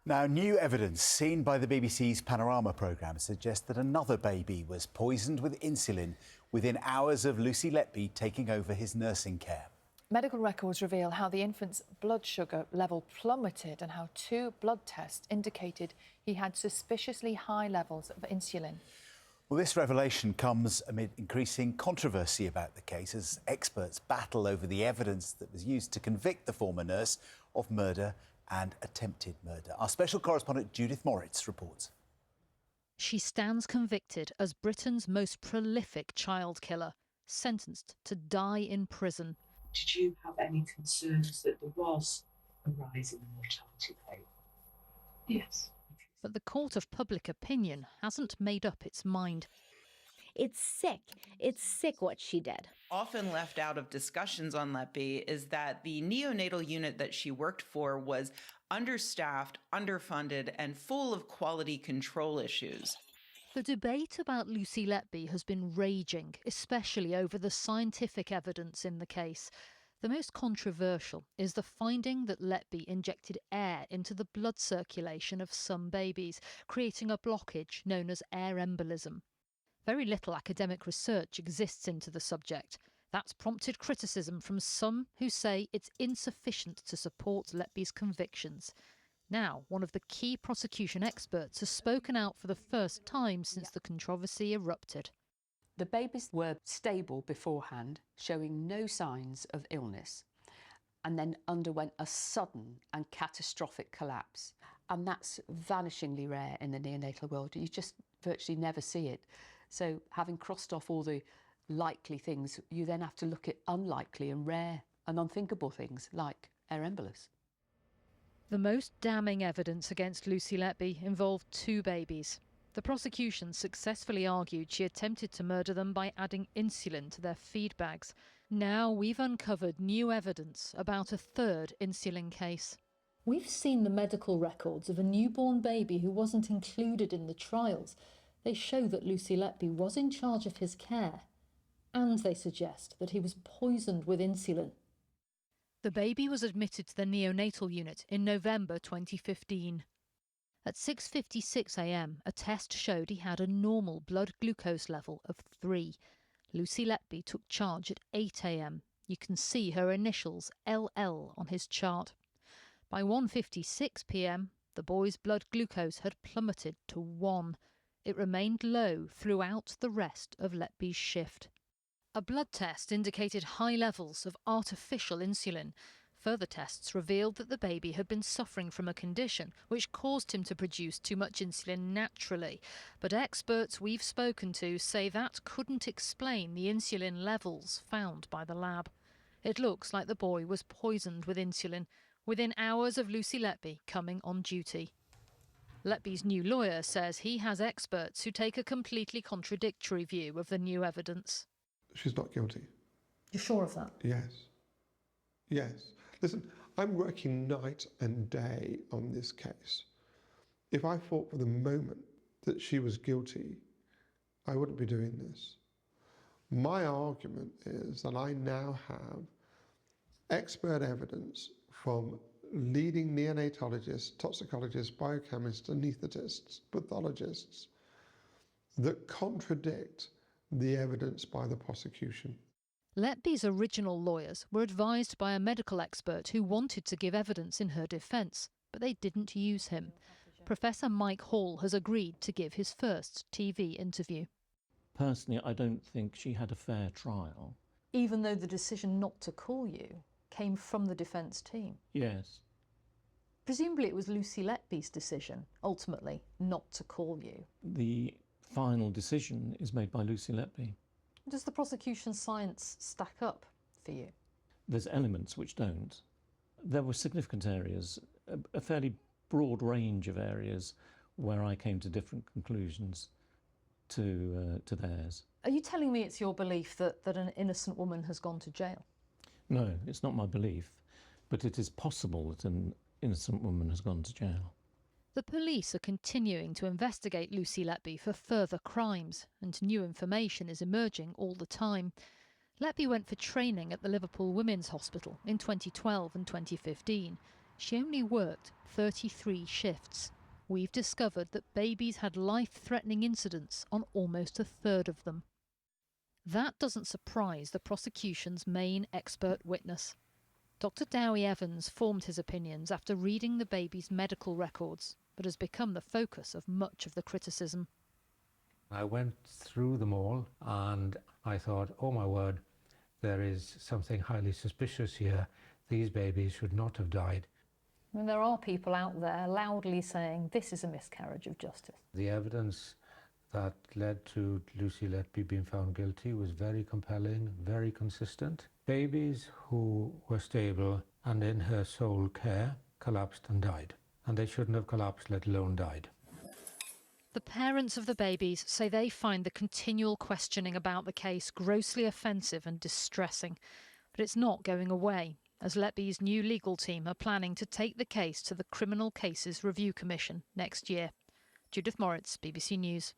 Now, new evidence seen by the BBC's Panorama programme suggests that another baby was poisoned with insulin within hours of Lucy Letby taking over his nursing care. Medical records reveal how the infant's blood sugar level plummeted and how 2 blood tests indicated he had suspiciously high levels of insulin. Well, this revelation comes amid increasing controversy about the case as experts battle over the evidence that was used to convict the former nurse of murder and attempted murder. Our special correspondent Judith Moritz reports. She stands convicted as Britain's most prolific child killer, sentenced to die in prison. Did you have any concerns that there was a rise in the mortality rate? Yes. But the court of public opinion hasn't made up its mind. It's sick. It's sick what she did. Often left out of discussions on Letby is that the neonatal unit that she worked for was understaffed, underfunded, and full of quality control issues. The debate about Lucy Letby has been raging, especially over the scientific evidence in the case. The most controversial is the finding that Letby injected air into the blood circulation of some babies, creating a blockage known as air embolism. Very little academic research exists into the subject. That's prompted criticism from some who say it's insufficient to support Letby's convictions. Now, one of the key prosecution experts has spoken out for the first time since the controversy erupted. The babies were stable beforehand, showing no signs of illness, and then underwent a sudden and catastrophic collapse. And that's vanishingly rare in the neonatal world. You just virtually never see it. So having crossed off all the likely things, you then have to look at unlikely and rare and unthinkable things like air embolus. The most damning evidence against Lucy Letby involved 2 babies. The prosecution successfully argued she attempted to murder them by adding insulin to their feed bags. Now we've uncovered new evidence about a 3rd insulin case. We've seen the medical records of a newborn baby who wasn't included in the trials. They show that Lucy Letby was in charge of his care, and they suggest that he was poisoned with insulin. The baby was admitted to the neonatal unit in November 2015. At 6:56 a.m, a test showed he had a normal blood glucose level of 3. Lucy Letby took charge at 8 a.m. You can see her initials LL on his chart. By 1:56 p.m, the boy's blood glucose had plummeted to 1. It remained low throughout the rest of Letby's shift. A blood test indicated high levels of artificial insulin. Further tests revealed that the baby had been suffering from a condition which caused him to produce too much insulin naturally. But experts we've spoken to say that couldn't explain the insulin levels found by the lab. It looks like the boy was poisoned with insulin within hours of Lucy Letby coming on duty. Letby's new lawyer says he has experts who take a completely contradictory view of the new evidence. She's not guilty. You're sure of that? Yes. Yes. Listen, I'm working night and day on this case. If I thought for the moment that she was guilty, I wouldn't be doing this. My argument is that I now have expert evidence from leading neonatologists, toxicologists, biochemists, anaesthetists, pathologists that contradict the evidence by the prosecution. Letby's original lawyers were advised by a medical expert who wanted to give evidence in her defence, but they didn't use him. Professor Mike Hall has agreed to give his first TV interview. Personally, I don't think she had a fair trial. Even though the decision not to call you came from the defence team? Yes. Presumably it was Lucy Letby's decision, ultimately, not to call you. The final decision is made by Lucy Letby. Does the prosecution's science stack up for you? There's elements which don't. There were significant areas, a fairly broad range of areas where I came to different conclusions to theirs. Are you telling me it's your belief that an innocent woman has gone to jail? No, it's not my belief, but it is possible that an innocent woman has gone to jail. The police are continuing to investigate Lucy Letby for further crimes, and new information is emerging all the time. Letby went for training at the Liverpool Women's Hospital in 2012 and 2015. She only worked 33 shifts. We've discovered that babies had life-threatening incidents on almost a third of them. That doesn't surprise the prosecution's main expert witness. Dr. Dowie Evans formed his opinions after reading the baby's medical records, but has become the focus of much of the criticism. I went through them all and I thought, oh my word, there is something highly suspicious here. These babies should not have died. I mean, there are people out there loudly saying this is a miscarriage of justice. The evidence that led to Lucy Letby being found guilty was very compelling, very consistent. Babies who were stable and in her sole care collapsed and died. And they shouldn't have collapsed, let alone died. The parents of the babies say they find the continual questioning about the case grossly offensive and distressing. But it's not going away, as Letby's new legal team are planning to take the case to the Criminal Cases Review Commission next year. Judith Moritz, BBC News.